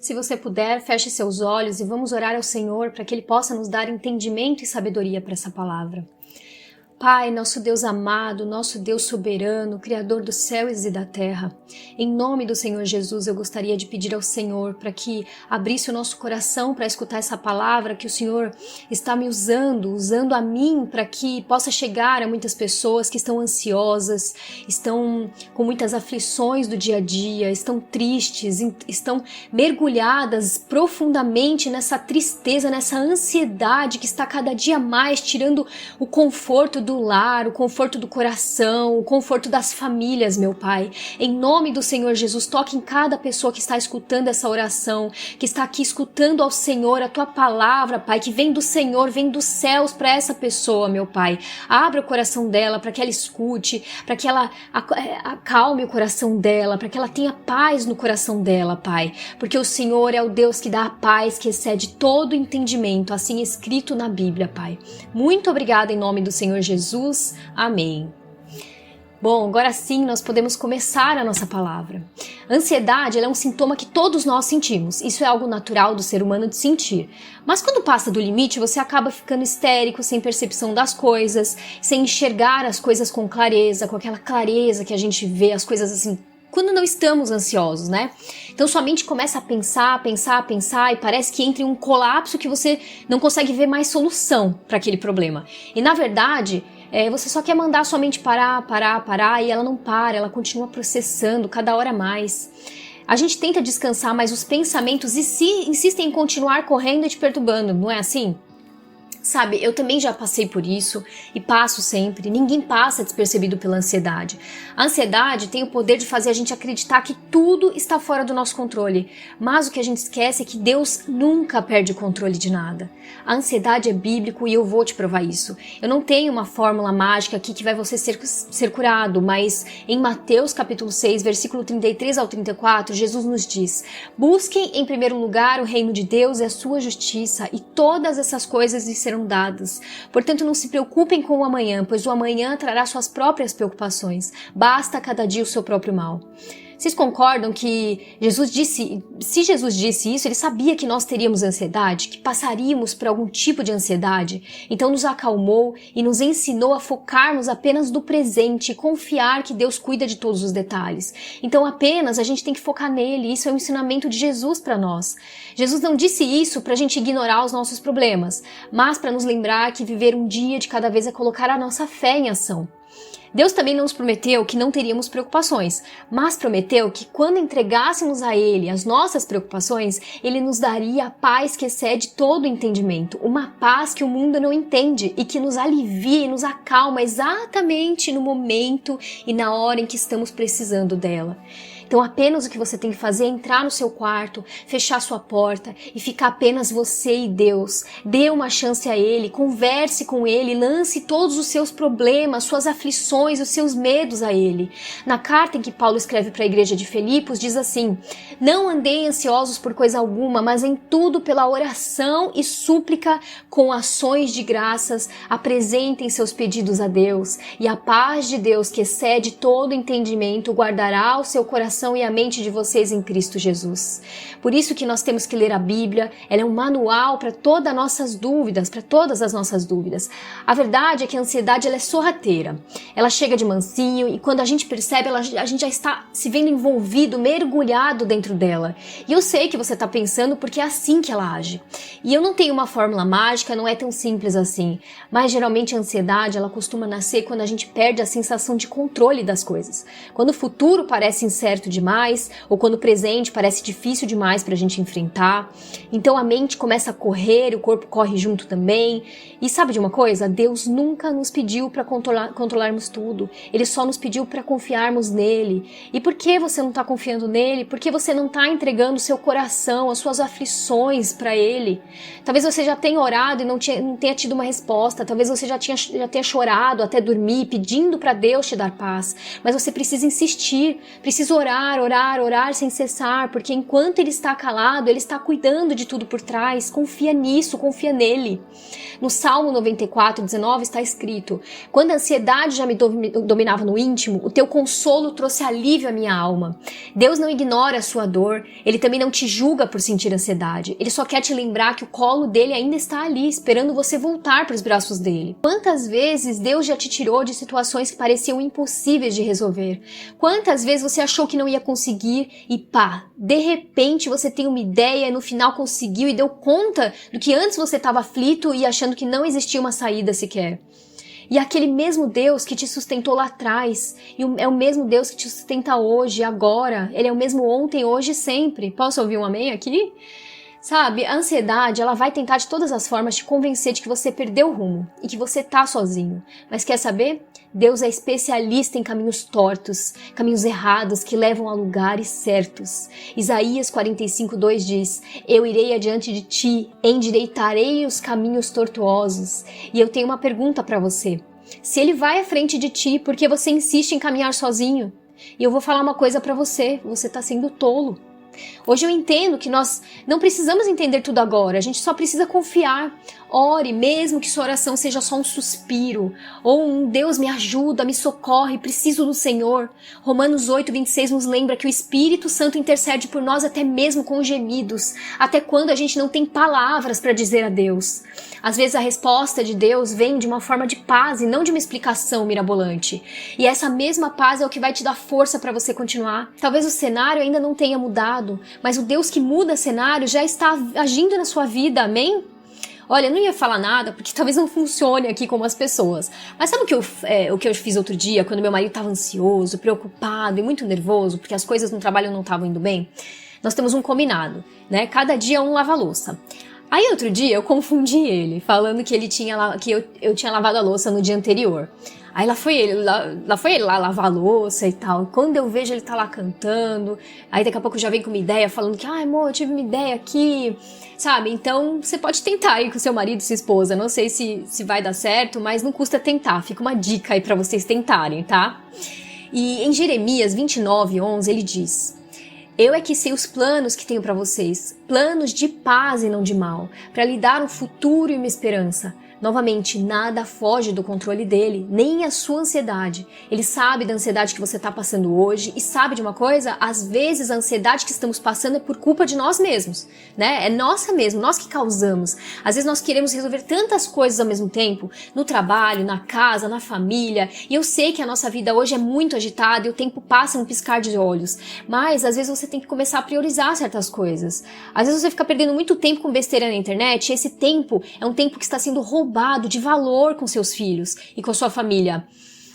Se você puder, feche seus olhos e vamos orar ao Senhor para que Ele possa nos dar entendimento e sabedoria para essa palavra. Pai, nosso Deus amado, nosso Deus soberano, Criador dos céus e da terra, em nome do Senhor Jesus, eu gostaria de pedir ao Senhor para que abrisse o nosso coração para escutar essa palavra que o Senhor está me usando a mim para que possa chegar a muitas pessoas que estão ansiosas, estão com muitas aflições do dia a dia, estão tristes, estão mergulhadas profundamente nessa tristeza, nessa ansiedade que está cada dia mais tirando o conforto do lar, o conforto do coração, o conforto das famílias, meu Pai. Em nome do Senhor Jesus, toque em cada pessoa que está escutando essa oração, que está aqui escutando ao Senhor a Tua palavra, Pai, que vem do Senhor, vem dos céus para essa pessoa, meu Pai. Abra o coração dela para que ela escute, para que ela acalme o coração dela, para que ela tenha paz no coração dela, Pai. Porque o Senhor é o Deus que dá a paz que excede todo entendimento, assim escrito na Bíblia, Pai. Muito obrigada em nome do Senhor Jesus. Amém. Bom, agora sim nós podemos começar a nossa palavra. A ansiedade é um sintoma que todos nós sentimos. Isso é algo natural do ser humano de sentir. Mas quando passa do limite, você acaba ficando histérico, sem percepção das coisas, sem enxergar as coisas com clareza, com aquela clareza que a gente vê as coisas assim, quando não estamos ansiosos, né? Então sua mente começa a pensar e parece que entra em um colapso que você não consegue ver mais solução para aquele problema. E na verdade, você só quer mandar sua mente parar e ela não para, ela continua processando cada hora mais. A gente tenta descansar, mas os pensamentos insistem em continuar correndo e te perturbando, não é assim? Sabe, eu também já passei por isso e passo sempre. Ninguém passa despercebido pela ansiedade. A ansiedade tem o poder de fazer a gente acreditar que tudo está fora do nosso controle. Mas o que a gente esquece é que Deus nunca perde o controle de nada. A ansiedade é bíblico e eu vou te provar isso. Eu não tenho uma fórmula mágica aqui que vai você ser curado, mas em Mateus capítulo 6, versículo 33 ao 34, Jesus nos diz: busquem em primeiro lugar o reino de Deus e a sua justiça, e todas essas coisas lhes serão dadas. Portanto, não se preocupem com o amanhã, pois o amanhã trará suas próprias preocupações. Basta cada dia o seu próprio mal. Vocês concordam que se Jesus disse isso, ele sabia que nós teríamos ansiedade, que passaríamos por algum tipo de ansiedade? Então nos acalmou e nos ensinou a focarmos apenas no presente e confiar que Deus cuida de todos os detalhes. Então apenas a gente tem que focar nele, isso é um ensinamento de Jesus para nós. Jesus não disse isso para a gente ignorar os nossos problemas, mas para nos lembrar que viver um dia de cada vez é colocar a nossa fé em ação. Deus também não nos prometeu que não teríamos preocupações, mas prometeu que quando entregássemos a Ele as nossas preocupações, Ele nos daria a paz que excede todo o entendimento, uma paz que o mundo não entende e que nos alivia e nos acalma exatamente no momento e na hora em que estamos precisando dela. Então apenas o que você tem que fazer é entrar no seu quarto, fechar sua porta e ficar apenas você e Deus. Dê uma chance a Ele, converse com Ele, lance todos os seus problemas, suas aflições, os seus medos a Ele. Na carta em que Paulo escreve para a igreja de Filipos, diz assim: não andei ansiosos por coisa alguma, mas em tudo pela oração e súplica com ações de graças, apresentem seus pedidos a Deus, e a paz de Deus, que excede todo entendimento, guardará o seu coração e a mente de vocês em Cristo Jesus. Por isso que nós temos que ler a Bíblia, ela é um manual para todas as nossas dúvidas. A verdade é que a ansiedade ela é sorrateira. Ela chega de mansinho e quando a gente percebe, a gente já está se vendo envolvido, mergulhado dentro dela. E eu sei que você está pensando porque é assim que ela age. E eu não tenho uma fórmula mágica, não é tão simples assim. Mas geralmente a ansiedade ela costuma nascer quando a gente perde a sensação de controle das coisas. Quando o futuro parece incerto demais, ou quando o presente parece difícil demais para a gente enfrentar. Então a mente começa a correr, o corpo corre junto também. E sabe de uma coisa? Deus nunca nos pediu para controlarmos tudo. Ele só nos pediu para confiarmos nele. E por que você não está confiando nele? Por que você não está entregando o seu coração, as suas aflições para ele? Talvez você já tenha orado e não tenha tido uma resposta. Talvez você já tenha chorado até dormir, pedindo para Deus te dar paz. Mas você precisa insistir, precisa orar, orar, orar, orar sem cessar, porque enquanto ele está calado, ele está cuidando de tudo por trás. Confia nisso, confia nele. No Salmo 94, 19 está escrito: quando a ansiedade já me dominava no íntimo, o teu consolo trouxe alívio à minha alma. Deus não ignora a sua dor, ele também não te julga por sentir ansiedade. Ele só quer te lembrar que o colo dele ainda está ali, esperando você voltar para os braços dele. Quantas vezes Deus já te tirou de situações que pareciam impossíveis de resolver? Quantas vezes você achou que não ia conseguir e pá, de repente você tem uma ideia e no final conseguiu e deu conta do que antes você estava aflito e achando que não existia uma saída sequer. E aquele mesmo Deus que te sustentou lá atrás, é o mesmo Deus que te sustenta hoje, agora. Ele é o mesmo ontem, hoje e sempre. Posso ouvir um amém aqui? Sabe, a ansiedade, ela vai tentar de todas as formas te convencer de que você perdeu o rumo e que você tá sozinho. Mas quer saber? Deus é especialista em caminhos tortos, caminhos errados que levam a lugares certos. Isaías 45:2 diz: eu irei adiante de ti, endireitarei os caminhos tortuosos. E eu tenho uma pergunta para você. Se ele vai à frente de ti, por que você insiste em caminhar sozinho? E eu vou falar uma coisa para você tá sendo tolo. Hoje eu entendo que nós não precisamos entender tudo agora, a gente só precisa confiar. Ore, mesmo que sua oração seja só um suspiro, ou um Deus me ajuda, me socorre, preciso do Senhor. Romanos 8:26 nos lembra que o Espírito Santo intercede por nós até mesmo com gemidos, até quando a gente não tem palavras para dizer a Deus. Às vezes a resposta de Deus vem de uma forma de paz e não de uma explicação mirabolante. E essa mesma paz é o que vai te dar força para você continuar. Talvez o cenário ainda não tenha mudado, mas o Deus que muda cenário já está agindo na sua vida, amém? Olha, eu não ia falar nada, porque talvez não funcione aqui como as pessoas. Mas sabe o que eu fiz outro dia, quando meu marido estava ansioso, preocupado e muito nervoso, porque as coisas no trabalho não estavam indo bem? Nós temos um combinado, né? Cada dia um lava-louça. Aí outro dia eu confundi ele, falando que eu tinha lavado a louça no dia anterior. Aí lá foi ele lá lavar a louça e tal. Quando eu vejo ele tá lá cantando, aí daqui a pouco já vem com uma ideia falando que, ai amor, eu tive uma ideia aqui, sabe? Então você pode tentar aí com seu marido e sua esposa. Não sei se vai dar certo, mas não custa tentar. Fica uma dica aí pra vocês tentarem, tá? E em Jeremias 29:11 ele diz: eu é que sei os planos que tenho pra vocês, planos de paz e não de mal, pra lhe dar um futuro e uma esperança. Novamente, nada foge do controle dele, nem a sua ansiedade. Ele sabe da ansiedade que você está passando hoje e sabe de uma coisa? Às vezes a ansiedade que estamos passando é por culpa de nós mesmos, né? É nossa mesmo, nós que causamos. Às vezes nós queremos resolver tantas coisas ao mesmo tempo, no trabalho, na casa, na família, e eu sei que a nossa vida hoje é muito agitada e o tempo passa num piscar de olhos, mas às vezes você tem que começar a priorizar certas coisas. Às vezes você fica perdendo muito tempo com besteira na internet e esse tempo é um tempo que está sendo roubado de valor com seus filhos e com a sua família.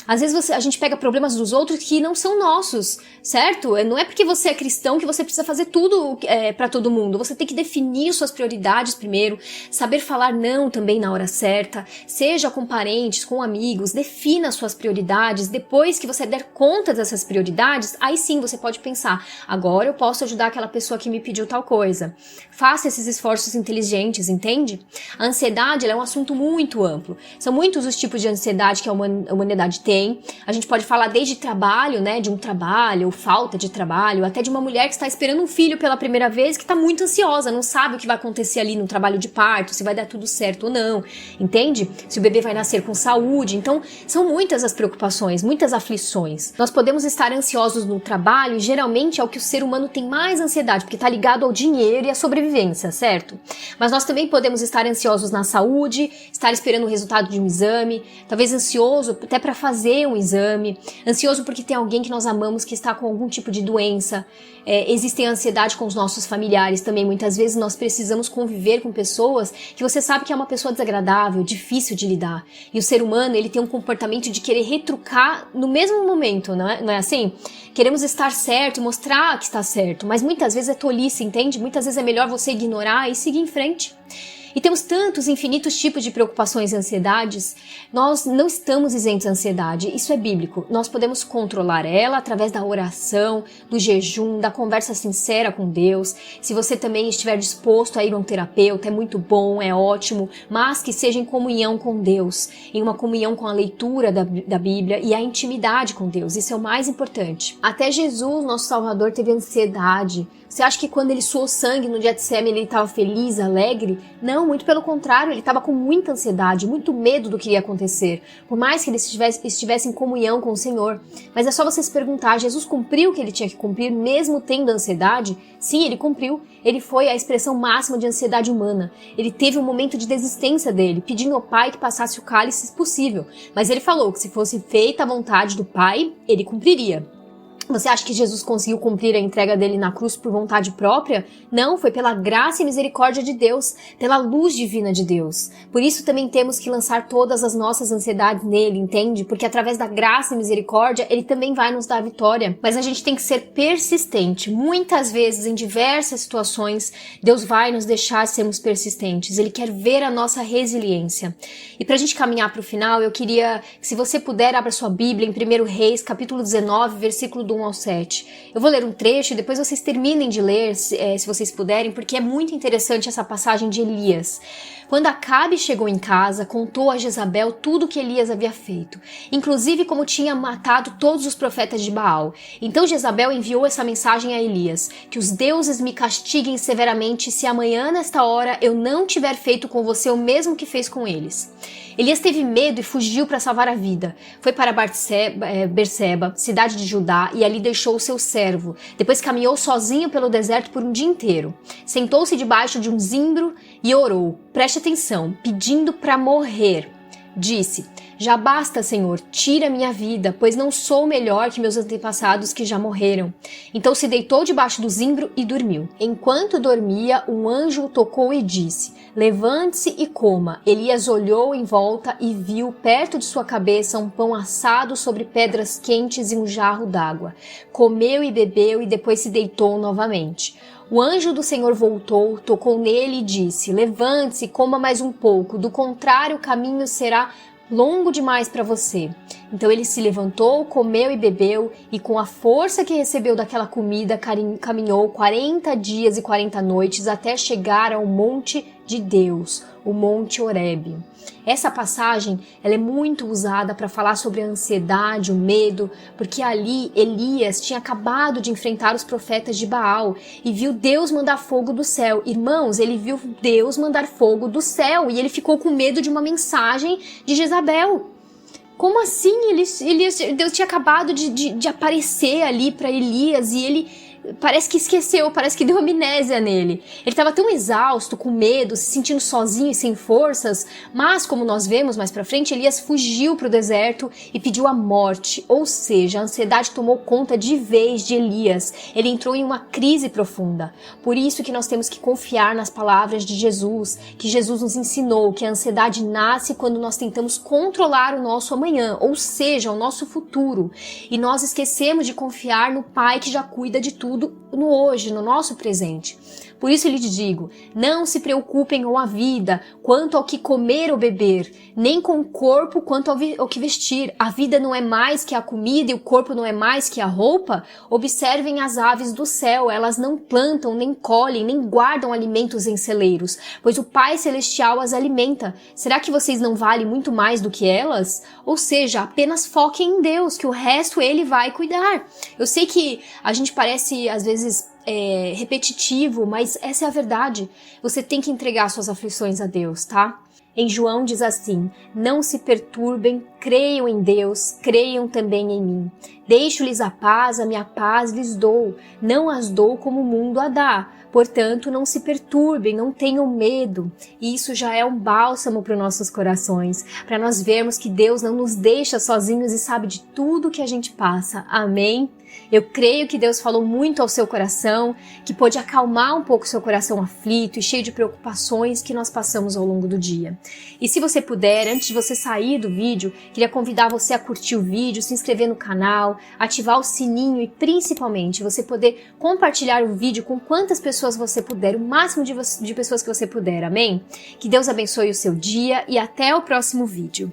Às vezes a gente pega problemas dos outros que não são nossos, certo? Não é porque você é cristão que você precisa fazer tudo pra todo mundo. Você tem que definir suas prioridades primeiro, saber falar não também na hora certa, seja com parentes, com amigos, defina suas prioridades. Depois que você der conta dessas prioridades, aí sim você pode pensar, agora eu posso ajudar aquela pessoa que me pediu tal coisa. Faça esses esforços inteligentes, entende? A ansiedade ela é um assunto muito amplo. São muitos os tipos de ansiedade que a humanidade tem. A gente pode falar desde trabalho, né, de um trabalho, ou falta de trabalho, até de uma mulher que está esperando um filho pela primeira vez, que está muito ansiosa, não sabe o que vai acontecer ali no trabalho de parto, se vai dar tudo certo ou não, entende? Se o bebê vai nascer com saúde. Então, são muitas as preocupações, muitas aflições. Nós podemos estar ansiosos no trabalho, e geralmente é o que o ser humano tem mais ansiedade, porque está ligado ao dinheiro e à sobrevivência, certo? Mas nós também podemos estar ansiosos na saúde, estar esperando o resultado de um exame, talvez ansioso até para fazer um exame, ansioso porque tem alguém que nós amamos que está com algum tipo de doença. Existem ansiedade com os nossos familiares também. Muitas vezes nós precisamos conviver com pessoas que você sabe que é uma pessoa desagradável, difícil de lidar. E o ser humano, ele tem um comportamento de querer retrucar no mesmo momento, não é assim? Queremos estar certo e mostrar que está certo, mas muitas vezes é tolice, entende? Muitas vezes é melhor você ignorar e seguir em frente. E temos tantos infinitos tipos de preocupações e ansiedades. Nós não estamos isentos da ansiedade, isso é bíblico. Nós podemos controlar ela através da oração, do jejum, da conversa sincera com Deus. Se você também estiver disposto a ir a um terapeuta, é muito bom, é ótimo, mas que seja em comunhão com Deus, em uma comunhão com a leitura da Bíblia e a intimidade com Deus. Isso é o mais importante. Até Jesus, nosso Salvador, teve ansiedade. Você acha que quando ele suou sangue no Getsemane ele estava feliz, alegre? Não, muito pelo contrário, ele estava com muita ansiedade, muito medo do que ia acontecer, por mais que ele estivesse em comunhão com o Senhor. Mas é só você se perguntar, Jesus cumpriu o que ele tinha que cumprir mesmo tendo ansiedade? Sim, ele cumpriu. Ele foi a expressão máxima de ansiedade humana. Ele teve um momento de desistência dele, pedindo ao Pai que passasse o cálice se possível. Mas ele falou que se fosse feita a vontade do Pai, ele cumpriria. Você acha que Jesus conseguiu cumprir a entrega dele na cruz por vontade própria? Não, foi pela graça e misericórdia de Deus, pela luz divina de Deus. Por isso também temos que lançar todas as nossas ansiedades nele, entende? Porque através da graça e misericórdia, ele também vai nos dar vitória. Mas a gente tem que ser persistente. Muitas vezes, em diversas situações, Deus vai nos deixar sermos persistentes. Ele quer ver a nossa resiliência. E pra gente caminhar pro final, eu queria que, se você puder, abra sua Bíblia em 1 Reis, capítulo 19, versículo do 1 ao 7. Eu vou ler um trecho e depois vocês terminem de ler, se vocês puderem, porque é muito interessante essa passagem de Elias. Quando Acabe chegou em casa, contou a Jezabel tudo o que Elias havia feito, inclusive como tinha matado todos os profetas de Baal. Então Jezabel enviou essa mensagem a Elias: que os deuses me castiguem severamente se amanhã nesta hora eu não tiver feito com você o mesmo que fez com eles. Elias teve medo e fugiu para salvar a vida. Foi para Berseba, cidade de Judá, e ali deixou o seu servo. Depois caminhou sozinho pelo deserto por um dia inteiro. Sentou-se debaixo de um zimbro e orou. Preste atenção, pedindo para morrer. Disse: já basta, Senhor, tira minha vida, pois não sou melhor que meus antepassados que já morreram. Então se deitou debaixo do zimbro e dormiu. Enquanto dormia, um anjo o tocou e disse: levante-se e coma. Elias olhou em volta e viu perto de sua cabeça um pão assado sobre pedras quentes e um jarro d'água. Comeu e bebeu e depois se deitou novamente. O anjo do Senhor voltou, tocou nele e disse: levante-se, coma mais um pouco, do contrário o caminho será longo demais para você. Então ele se levantou, comeu e bebeu, e com a força que recebeu daquela comida, caminhou 40 dias e 40 noites até chegar ao monte de Deus, o Monte Horebe. Essa passagem ela é muito usada para falar sobre a ansiedade, o medo, porque ali Elias tinha acabado de enfrentar os profetas de Baal e viu Deus mandar fogo do céu. Irmãos, ele viu Deus mandar fogo do céu e ele ficou com medo de uma mensagem de Jezabel. Como assim? Deus tinha acabado de aparecer ali para Elias e ele parece que esqueceu, parece que deu amnésia nele. Ele estava tão exausto, com medo, se sentindo sozinho e sem forças, mas como nós vemos mais pra frente, Elias fugiu para o deserto e pediu a morte, ou seja, a ansiedade tomou conta de vez de Elias. Ele entrou em uma crise profunda. Por isso que nós temos que confiar nas palavras de Jesus, que Jesus nos ensinou que a ansiedade nasce quando nós tentamos controlar o nosso amanhã, ou seja, o nosso futuro, e nós esquecemos de confiar no Pai que já cuida de tudo no hoje, no nosso presente. Por isso eu lhe digo, não se preocupem com a vida, quanto ao que comer ou beber, nem com o corpo quanto ao que vestir. A vida não é mais que a comida e o corpo não é mais que a roupa? Observem as aves do céu, elas não plantam, nem colhem, nem guardam alimentos em celeiros, pois o Pai Celestial as alimenta. Será que vocês não valem muito mais do que elas? Ou seja, apenas foquem em Deus, que o resto Ele vai cuidar. Eu sei que a gente parece, às vezes, repetitivo, mas essa é a verdade. Você tem que entregar suas aflições a Deus, tá? Em João diz assim: não se perturbem, creiam em Deus, creiam também em mim. Deixo-lhes a minha paz lhes dou, não as dou como o mundo a dá. Portanto, não se perturbem, não tenham medo. E isso já é um bálsamo para os nossos corações, para nós vermos que Deus não nos deixa sozinhos e sabe de tudo que a gente passa. Amém? Eu creio que Deus falou muito ao seu coração, que pôde acalmar um pouco seu coração aflito e cheio de preocupações que nós passamos ao longo do dia. E se você puder, antes de você sair do vídeo, queria convidar você a curtir o vídeo, se inscrever no canal, ativar o sininho e principalmente você poder compartilhar o vídeo com quantas pessoas você puder, o máximo de pessoas que você puder, amém? Que Deus abençoe o seu dia e até o próximo vídeo.